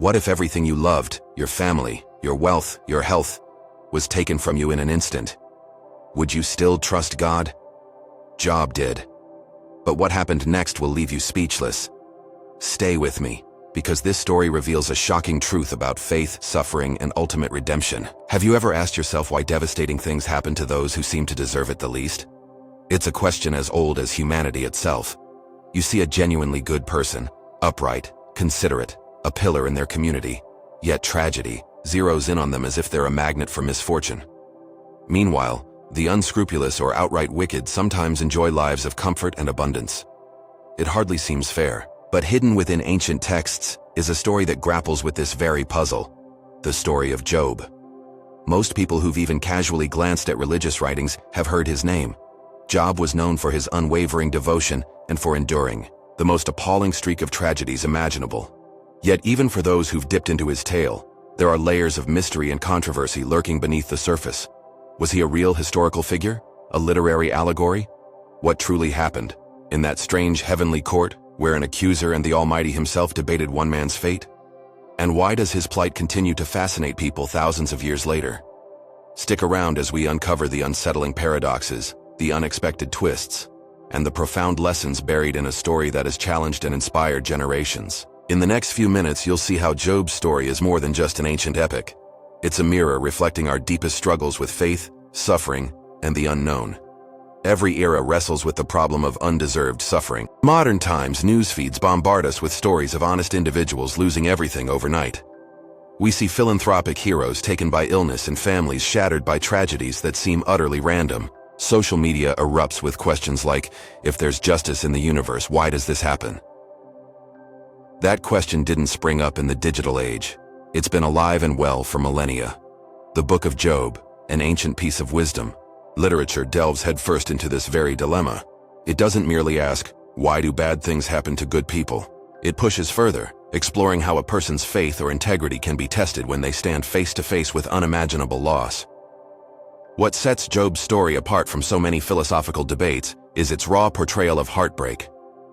What if everything you loved, your family, your wealth, your health, was taken from you in an instant? Would you still trust God? Job did. But what happened next will leave you speechless. Stay with me, because this story reveals a shocking truth about faith, suffering, and ultimate redemption. Have you ever asked yourself why devastating things happen to those who seem to deserve it the least? It's a question as old as humanity itself. You see a genuinely good person, upright, considerate, a pillar in their community, yet tragedy zeroes in on them as if they're a magnet for misfortune. Meanwhile, the unscrupulous or outright wicked sometimes enjoy lives of comfort and abundance. It hardly seems fair, but hidden within ancient texts is a story that grapples with this very puzzle, the story of Job. Most people who've even casually glanced at religious writings have heard his name. Job was known for his unwavering devotion and for enduring the most appalling streak of tragedies imaginable. Yet even for those who've dipped into his tale, there are layers of mystery and controversy lurking beneath the surface. Was he a real historical figure? A literary allegory? What truly happened in that strange heavenly court where an accuser and the Almighty himself debated one man's fate? And why does his plight continue to fascinate people thousands of years later? Stick around as we uncover the unsettling paradoxes, the unexpected twists, and the profound lessons buried in a story that has challenged and inspired generations. In the next few minutes, you'll see how Job's story is more than just an ancient epic. It's a mirror reflecting our deepest struggles with faith, suffering, and the unknown. Every era wrestles with the problem of undeserved suffering. Modern times, news feeds bombard us with stories of honest individuals losing everything overnight. We see philanthropic heroes taken by illness and families shattered by tragedies that seem utterly random. Social media erupts with questions like, if there's justice in the universe, why does this happen? That question didn't spring up in the digital age. It's been alive and well for millennia. The Book of Job, an ancient piece of wisdom, literature delves headfirst into this very dilemma. It doesn't merely ask, why do bad things happen to good people? It pushes further, exploring how a person's faith or integrity can be tested when they stand face to face with unimaginable loss. What sets Job's story apart from so many philosophical debates is its raw portrayal of heartbreak,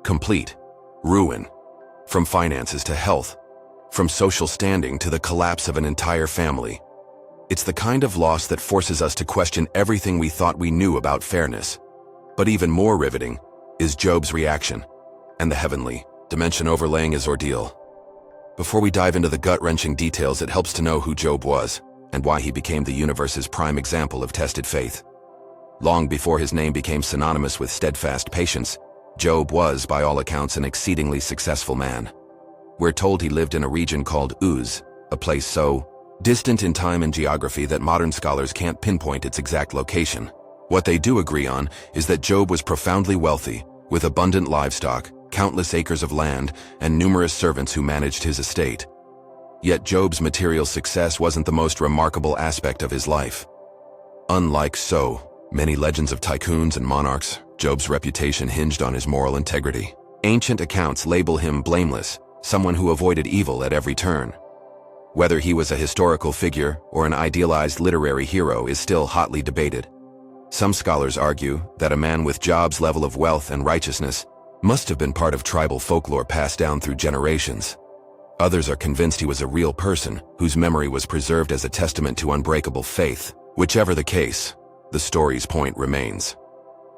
complete ruin, from finances to health, from social standing to the collapse of an entire family. It's the kind of loss that forces us to question everything we thought we knew about fairness. But even more riveting is Job's reaction and the heavenly dimension overlaying his ordeal. Before we dive into the gut-wrenching details, it helps to know who Job was and why he became the universe's prime example of tested faith. Long before his name became synonymous with steadfast patience, Job was, by all accounts, an exceedingly successful man. We're told he lived in a region called Uz, a place so distant in time and geography that modern scholars can't pinpoint its exact location. What they do agree on is that Job was profoundly wealthy, with abundant livestock, countless acres of land, and numerous servants who managed his estate. Yet Job's material success wasn't the most remarkable aspect of his life. Unlike so many legends of tycoons and monarchs, Job's reputation hinged on his moral integrity. Ancient accounts label him blameless, someone who avoided evil at every turn. Whether he was a historical figure or an idealized literary hero is still hotly debated. Some scholars argue that a man with Job's level of wealth and righteousness must have been part of tribal folklore passed down through generations. Others are convinced he was a real person whose memory was preserved as a testament to unbreakable faith. Whichever the case, the story's point remains.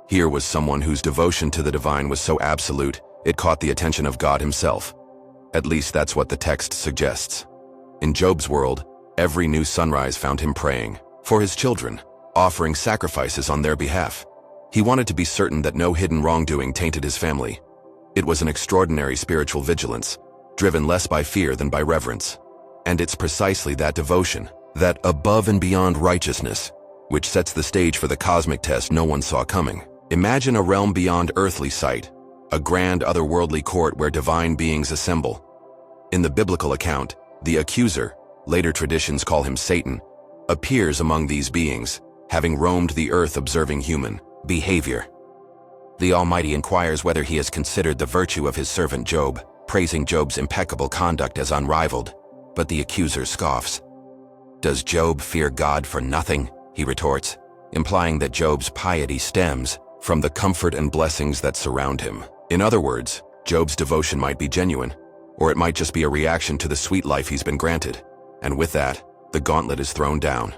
Here was someone whose devotion to the divine was so absolute, it caught the attention of God himself. At least that's what the text suggests. In Job's world, every new sunrise found him praying for his children, offering sacrifices on their behalf. He wanted to be certain that no hidden wrongdoing tainted his family. It was an extraordinary spiritual vigilance, driven less by fear than by reverence. And it's precisely that devotion, that above and beyond righteousness, which sets the stage for the cosmic test no one saw coming. Imagine a realm beyond earthly sight, a grand otherworldly court where divine beings assemble. In the biblical account, the accuser, later traditions call him Satan, appears among these beings, having roamed the earth observing human behavior. The Almighty inquires whether he has considered the virtue of his servant Job, praising Job's impeccable conduct as unrivaled, but the accuser scoffs. Does Job fear God for nothing? He retorts, implying that Job's piety stems from the comfort and blessings that surround him. In other words, Job's devotion might be genuine, or it might just be a reaction to the sweet life he's been granted. And with that, the gauntlet is thrown down.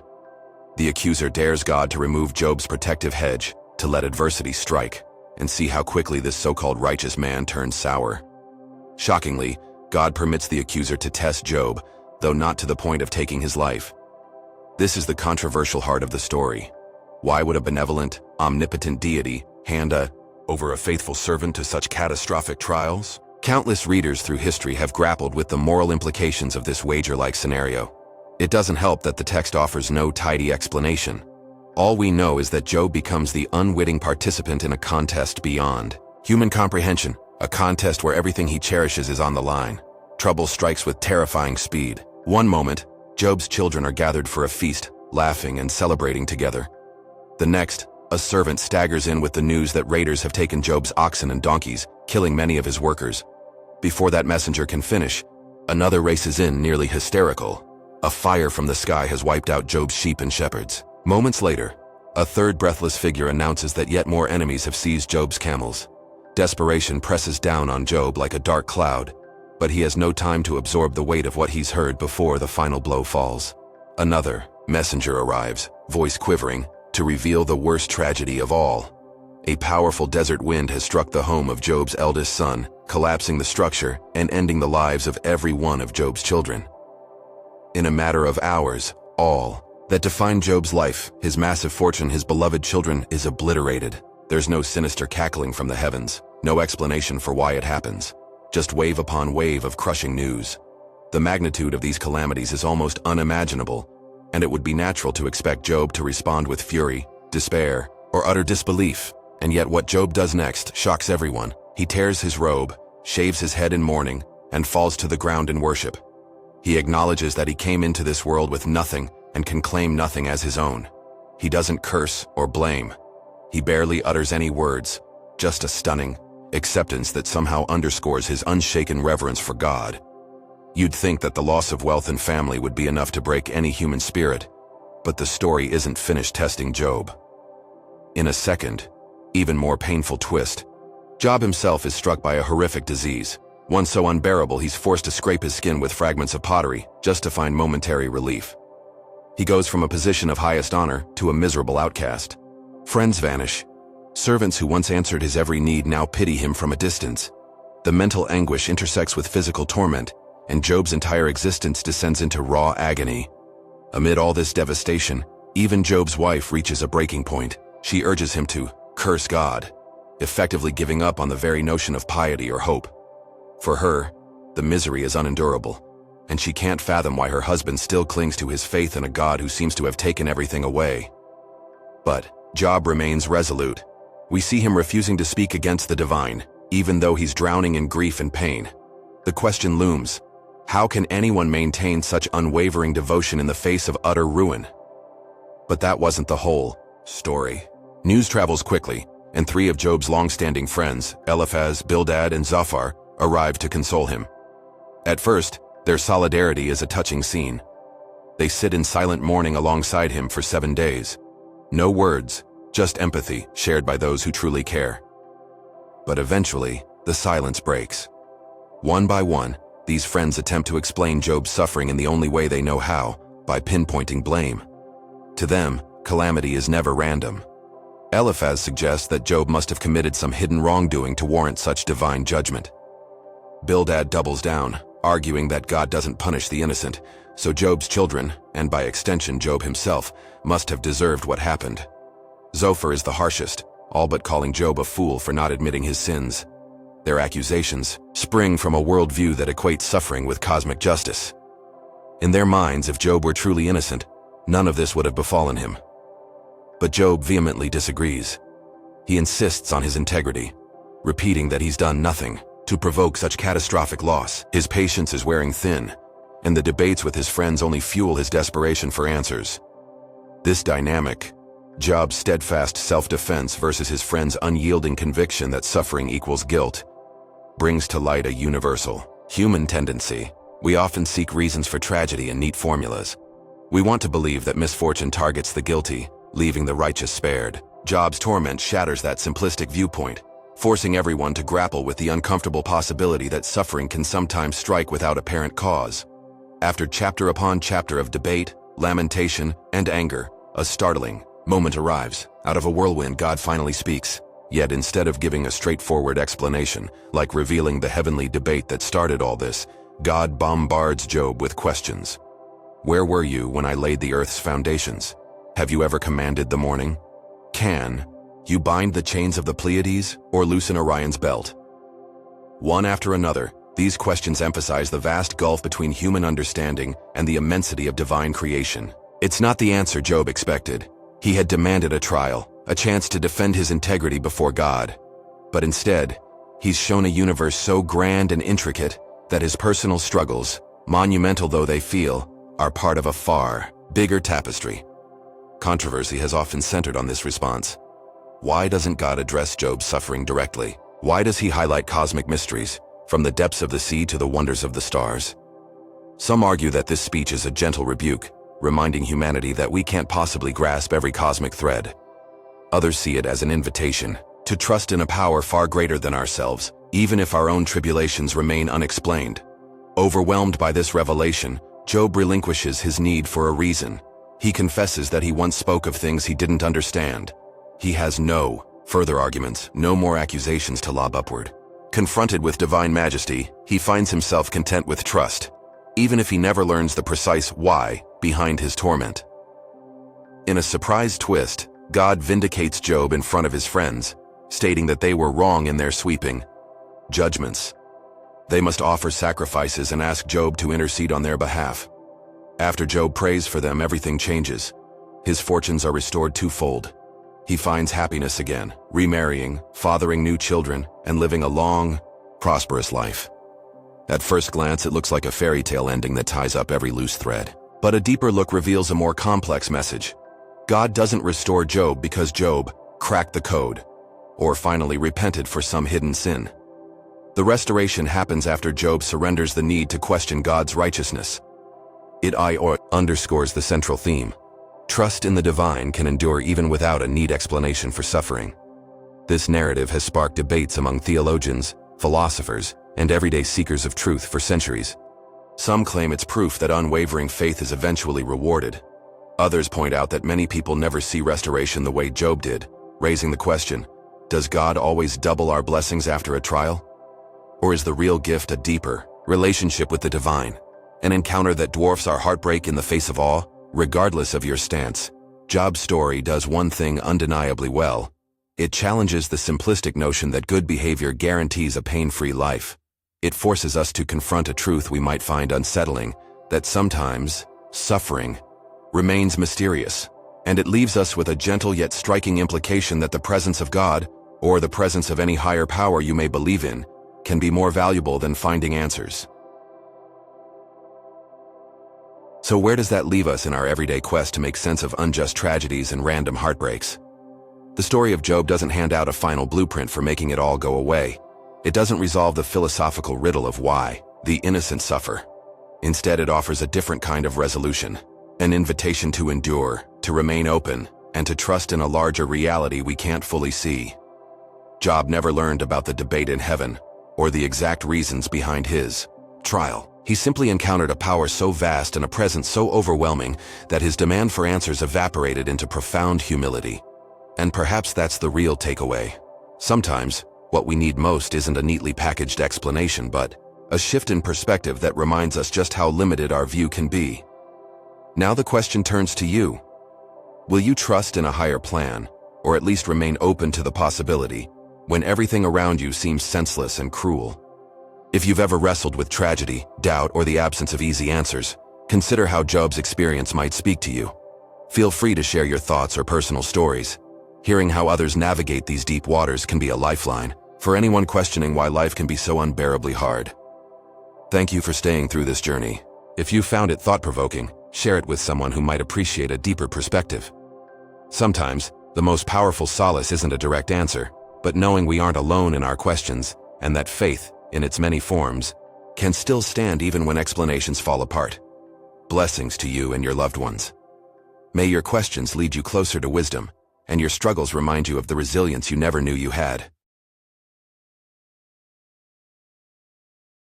The accuser dares God to remove Job's protective hedge, to let adversity strike, and see how quickly this so-called righteous man turns sour. Shockingly, God permits the accuser to test Job, though not to the point of taking his life. This is the controversial heart of the story. Why would a benevolent, omnipotent deity hand over a faithful servant to such catastrophic trials? Countless readers through history have grappled with the moral implications of this wager-like scenario. It doesn't help that the text offers no tidy explanation. All we know is that Job becomes the unwitting participant in a contest beyond human comprehension, a contest where everything he cherishes is on the line. Trouble strikes with terrifying speed. One moment, Job's children are gathered for a feast, laughing and celebrating together. The next, a servant staggers in with the news that raiders have taken Job's oxen and donkeys, killing many of his workers. Before that messenger can finish, another races in, nearly hysterical. A fire from the sky has wiped out Job's sheep and shepherds. Moments later, a third breathless figure announces that yet more enemies have seized Job's camels. Desperation presses down on Job like a dark cloud, but he has no time to absorb the weight of what he's heard before the final blow falls. Another messenger arrives, voice quivering, to reveal the worst tragedy of all. A powerful desert wind has struck the home of Job's eldest son, collapsing the structure and ending the lives of every one of Job's children. In a matter of hours, all that defined Job's life, his massive fortune, his beloved children, is obliterated. There's no sinister cackling from the heavens, no explanation for why it happens. Just wave upon wave of crushing news. The magnitude of these calamities is almost unimaginable, and it would be natural to expect Job to respond with fury, despair, or utter disbelief. And yet what Job does next shocks everyone. He tears his robe, shaves his head in mourning, and falls to the ground in worship. He acknowledges that he came into this world with nothing and can claim nothing as his own. He doesn't curse or blame. He barely utters any words, just a stunning acceptance that somehow underscores his unshaken reverence for God. You'd think that the loss of wealth and family would be enough to break any human spirit, but the story isn't finished testing Job. In a second, even more painful twist, Job himself is struck by a horrific disease, one so unbearable he's forced to scrape his skin with fragments of pottery just to find momentary relief. He goes from a position of highest honor to a miserable outcast. Friends vanish. Servants who once answered his every need now pity him from a distance. The mental anguish intersects with physical torment, and Job's entire existence descends into raw agony. Amid all this devastation, even Job's wife reaches a breaking point. She urges him to curse God, effectively giving up on the very notion of piety or hope. For her, the misery is unendurable, and she can't fathom why her husband still clings to his faith in a God who seems to have taken everything away. But Job remains resolute. We see him refusing to speak against the divine, even though he's drowning in grief and pain. The question looms, how can anyone maintain such unwavering devotion in the face of utter ruin? But that wasn't the whole story. News travels quickly, and three of Job's long-standing friends, Eliphaz, Bildad, and Zophar, arrive to console him. At first, their solidarity is a touching scene. They sit in silent mourning alongside him for 7 days. No words, just empathy shared by those who truly care. But eventually, the silence breaks. One by one, these friends attempt to explain Job's suffering in the only way they know how, by pinpointing blame. To them, calamity is never random. Eliphaz suggests that Job must have committed some hidden wrongdoing to warrant such divine judgment. Bildad doubles down, arguing that God doesn't punish the innocent, so Job's children, and by extension Job himself, must have deserved what happened. Zophar is the harshest, all but calling Job a fool for not admitting his sins. Their accusations spring from a worldview that equates suffering with cosmic justice. In their minds, if Job were truly innocent, none of this would have befallen him. But Job vehemently disagrees. He insists on his integrity, repeating that he's done nothing to provoke such catastrophic loss. His patience is wearing thin, and the debates with his friends only fuel his desperation for answers. This dynamic, Job's steadfast self-defense versus his friend's unyielding conviction that suffering equals guilt, brings to light a universal human tendency. We often seek reasons for tragedy in neat formulas. We want to believe that misfortune targets the guilty, leaving the righteous spared. Job's torment shatters that simplistic viewpoint. forcing everyone to grapple with the uncomfortable possibility that suffering can sometimes strike without apparent cause. After chapter upon chapter of debate, lamentation, and anger, a startling moment arrives. Out of a whirlwind, God finally speaks. Yet instead of giving a straightforward explanation, like revealing the heavenly debate that started all this, God bombards Job with questions. Where were you when I laid the earth's foundations? Have you ever commanded the morning? Can you bind the chains of the Pleiades or loosen Orion's belt? One after another, these questions emphasize the vast gulf between human understanding and the immensity of divine creation. It's not the answer Job expected. He had demanded a trial, a chance to defend his integrity before God. But instead, he's shown a universe so grand and intricate that his personal struggles, monumental though they feel, are part of a far bigger tapestry. Controversy has often centered on this response. Why doesn't God address Job's suffering directly? Why does he highlight cosmic mysteries, from the depths of the sea to the wonders of the stars? Some argue that this speech is a gentle rebuke, reminding humanity that we can't possibly grasp every cosmic thread. Others see it as an invitation to trust in a power far greater than ourselves, even if our own tribulations remain unexplained. Overwhelmed by this revelation, Job relinquishes his need for a reason. He confesses that he once spoke of things he didn't understand. He has no further arguments, no more accusations to lob upward. Confronted with divine majesty, he finds himself content with trust, even if he never learns the precise why behind his torment. In a surprise twist, God vindicates Job in front of his friends, stating that they were wrong in their sweeping judgments. They must offer sacrifices and ask Job to intercede on their behalf. After Job prays for them, everything changes. His fortunes are restored twofold. He finds happiness again, remarrying, fathering new children, and living a long, prosperous life. At first glance, it looks like a fairy tale ending that ties up every loose thread. But a deeper look reveals a more complex message. God doesn't restore Job because Job cracked the code, or finally repented for some hidden sin. The restoration happens after Job surrenders the need to question God's righteousness. It underscores the central theme. Trust in the divine can endure even without a neat explanation for suffering. This narrative has sparked debates among theologians, philosophers, and everyday seekers of truth for centuries. Some claim it's proof that unwavering faith is eventually rewarded. Others point out that many people never see restoration the way Job did, raising the question, does God always double our blessings after a trial? Or is the real gift a deeper relationship with the divine, an encounter that dwarfs our heartbreak in the face of awe? Regardless of your stance, Job's story does one thing undeniably well. It challenges the simplistic notion that good behavior guarantees a pain-free life. It forces us to confront a truth we might find unsettling, that sometimes suffering remains mysterious, and it leaves us with a gentle yet striking implication that the presence of God, or the presence of any higher power you may believe in, can be more valuable than finding answers. So where does that leave us in our everyday quest to make sense of unjust tragedies and random heartbreaks? The story of Job doesn't hand out a final blueprint for making it all go away. It doesn't resolve the philosophical riddle of why the innocent suffer. Instead, it offers a different kind of resolution, an invitation to endure, to remain open, and to trust in a larger reality we can't fully see. Job never learned about the debate in heaven, or the exact reasons behind his trial. He simply encountered a power so vast and a presence so overwhelming that his demand for answers evaporated into profound humility. And perhaps that's the real takeaway. Sometimes, what we need most isn't a neatly packaged explanation, but a shift in perspective that reminds us just how limited our view can be. Now the question turns to you. Will you trust in a higher plan, or at least remain open to the possibility, when everything around you seems senseless and cruel? If you've ever wrestled with tragedy, doubt, or the absence of easy answers, consider how Job's experience might speak to you. Feel free to share your thoughts or personal stories. Hearing how others navigate these deep waters can be a lifeline for anyone questioning why life can be so unbearably hard. Thank you for staying through this journey. If you found it thought-provoking, share it with someone who might appreciate a deeper perspective. Sometimes, the most powerful solace isn't a direct answer, but knowing we aren't alone in our questions, and that faith, in its many forms, can still stand even when explanations fall apart. Blessings to you and your loved ones. May your questions lead you closer to wisdom, and your struggles remind you of the resilience you never knew you had.